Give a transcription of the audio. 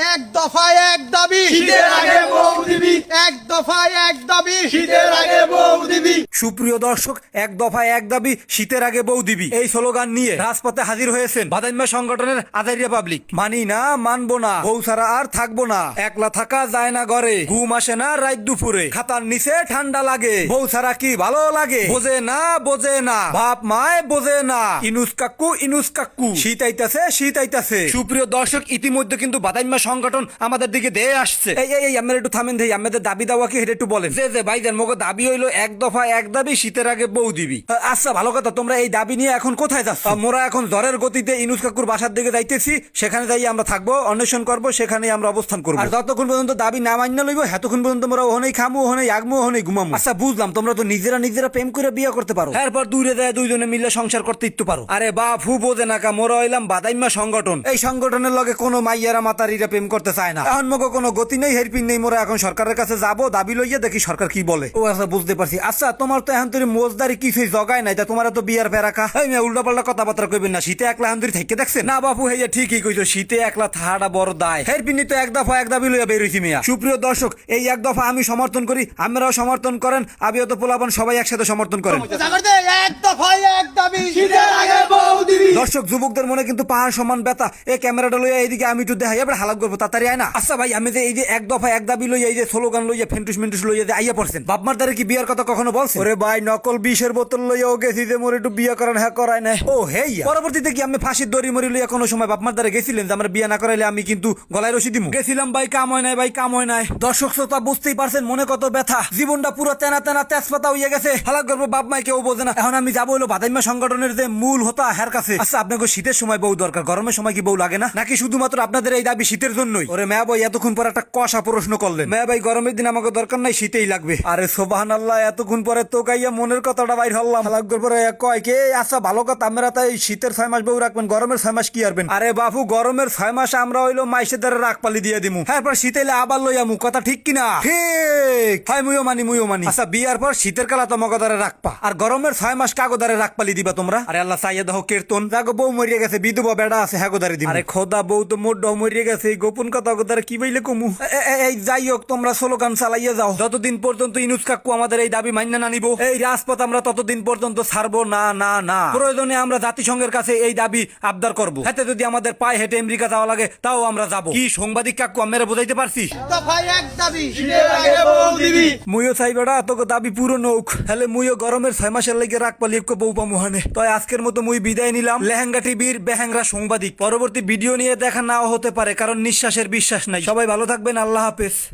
এক দফায় এক দাবি, শীতের আগে বউ দিবি। এক দফায় এক দাবি, শীতের আগে বউ দিবি। সুপ্রিয় দর্শক, এক দফায় এক দাবি, শীতের আগে বউ দিবি, এই স্লোগান নিয়ে রাজপথে হাজির হয়েছেন বাদাইম্মা সংগঠনের আজাইরিয়া পাবলিক। মানি না, মানবো না, বউ ছাড়া আর থাকবো না, একলা থাকা যায় না ঘরে, ঘুম আসে না রাত দুপুরে, খাতার নিচে ঠান্ডা লাগে, বউ ছাড়া কি ভালো লাগে, বোঝে না বোঝে না, বাপ মায় বোঝে না, ইনুস কাকু শীত আইতাছে শীত আইতাছে। সুপ্রিয় দর্শক, ইতিমধ্যে কিন্তু বাদাইম্মা সংগঠন আমাদের দিকে দিয়ে আসছে। এই আমরা একটু থামেন দেই, আমাদের দাবি দাওয়া কি এটা একটু বলেন। যে ভাইজান মগো দাবি হইলো এক দফা এক দাবি, শীতের আগে বউ দিবি। আচ্ছা ভালো কথা, তোমরা এই দাবি নিয়ে এখন কোথায় যাচ্ছ? মোরা এখন ঝড়ের গতিতে ইনুস কাকুর বাসার দিকে যাইতেছি, সেখানে যাই আমরা থাকবো, অন্বেষণ করবো, সেখানে আমরা অবস্থান করবো। আর যতক্ষণ পর্যন্ত দাবি না মান্য লইব, এতক্ষণ পর্যন্ত আমরা ওখানেই খামু, ওখানেই আগমু, ওখানেই ঘুমামু। আচ্ছা বুঝলাম, তোমরা তো নিজেরা প্রেম করে বিয়ে করতে পারো, এরপর দূরে যায় দুইজনে মিলে সংসার করতে ইত্যু পারো। আরে বাপু বোঝে না কা, মোরা হইলাম বাদাইম্মা সংগঠন, এই সংগঠনের লগে কোনো মাইয়ারা মাতারিরা প্রেম করতে চায় না। এখন মগো কোনো গতি নেই, হেরপিন নেই, মোরা এখন সরকারের কাছে যাবো, দাবি লইয়া দেখি সরকার কি বলে। ও আচ্ছা বুঝতে পারছি। আচ্ছা তোমার তো এখন তোর মোজদারি কিছুই জগায় নাই, তা তোমার তো বিয়ার ফেরাকা। এই মেয়ে উল্টা পাল্টা কথাবার্তা কইবেন না, শীতে একলা এখন ধরে থেকে দেখছেন না বাপু, হেয়া ঠিকই কইছো, শীতে একলা থাড়া বড় দায়। হেরপিনি তো এক দফা এক দাবি লইয়া বের হইছি মিয়া। সুপ্রিয় দর্শক, এই এক দফা আমি সমর্থন করি, আপনারাও সমর্থন করেন, আবিও পোলাপান সবাই একসাথে সমর্থন করেন। এক দফায় এক দাবি, শীতের আগে বউ দিবি। দর্শক যুবকদের মনে কিন্তু পাহাড় সমান ব্যথা। এই ক্যামেরাটা লইয়া এইদিকে আমি একটু দেখাই, এবার হালাক করবো তাড়াতাড়ি আয় না। আচ্ছা ভাই, আমি যে এই যে এক দফা এক দাবি লইয়া, এই যে স্লোগান লইয়া ফেন্টুস মেন্টুস লইয়া যে আইয়া পড়ছেন, বাপমার দ্বারা কি বিয়ার কথা কখনো বলছে? ওরে ভাই, নকল বিষের বোতল লইয়াও গেছি যে মোর একটু বিয়া করেন, হ্যাঁ করায় না। ও হেইয়া, পরবর্তীতে কি আমি ফাঁসির দড়ি মরি লইয়া কোনো সময় বাপমার দ্বারা গেছিলেন যে আমার বিয়া না করাইলে আমি কিন্তু গলায় রশি দিমু? গেছিলাম ভাই, কাম হয় নাই ভাই, কাম হয় নাই। দর্শক শ্রোতা বুঝতেই পারছেন মনে কত ব্যথা, জীবনটা পুরো তেনা তেনা তেজপাতা হইয়া গেছে। হালাক করবো বাপ মাই কেউ বোঝে না। এখন আমি যাবো হলো বাদাইম্মা সংগঠনের যে মূল হোতা হের কাছে। আচ্ছা আপনাকে শীতের সময় বউ দরকার, গরমের সময় কি বউ লাগে না নাকি শুধুমাত্র আপনাদের এই দাবি শীতের জন্যই? ওরে মেয়া ভাই, এতক্ষণ পর একটা কষা প্রশ্ন করলেন। মেয়া ভাই, গরমের দিন আমাকে দরকার নাই, শীতেই লাগবে। আরে সুবহানাল্লাহ, এতক্ষণ পরে তো গাইয়া মনের কথাটা বাইর হল্লাম। হালাক করবো কয় কে? আচ্ছা ভালো কথা, আমরা তাই শীতের 6 মাস বউ রাখবেন, গরমের 6 মাস কি আরবেন? আরে বাপু, গরমের 6 মাস আমরা হইলো মাইসের দ্বারা রাখ পালি দিয়ে দিমু, এরপর শীতেলে আবার লইয়ামু। কথা ঠিক কিনা? ঠিক। হয় মুইও মানি। আচ্ছা বিয়ার পর শীতের কালা তো মগদারে রাখপা, আর গরমের 6 মাস কাগদারে রাখ পালি দিবা তোমরা। আরে আল্লাহ চাইয়া দেখো কীর্তন, যাগো বউ মরিয়া গেছে, বিধবা বেড়া আছে, হ্যাঁ গোদারে দিবা। আরে খোদা, বউ তো মোট মরিয়া গেছে, এই গোপন কথা গোদারে কি বইলে কমু? এই যাই হোক, তোমরা স্লোগান চালাইয়া যাও, যতদিন পর্যন্ত ইনুস কাকু আমাদের এই দাবি মান্য না নিব, এই রাজপথ আমরা ততদিন পর্যন্ত ছাড়বো না। প্রয়োজনে আমরা জাতিসংঘের কাছে এই দাবি আবদার করব, হাতে যদি আমাদের পায়ে হেঁটে আমেরিকা যাওয়া লাগে তাও আমরা যাব। কি সাংবাদিক কাকু, আমরা বুঝাইতে পারছি? দফায় এক দাবি, শীতের আগে বউ দিবি। মুইও চাই বেড়া তোকে দাবি পুরো নৌক, হলে মুইও গরমের 6 মাসের লেগে রাখ পালি বউ পামুহানে। তাই আজকের মতো মুই বিদায় নিলাম, লেহেঙ্গা টিভির বেহেঙ্গা সাংবাদিক। পরবর্তী ভিডিও নিয়ে দেখা নাও হতে পারে, কারণ নিঃশ্বাসের বিশ্বাস নাই। সবাই ভালো থাকবেন, আল্লাহ হাফেজ।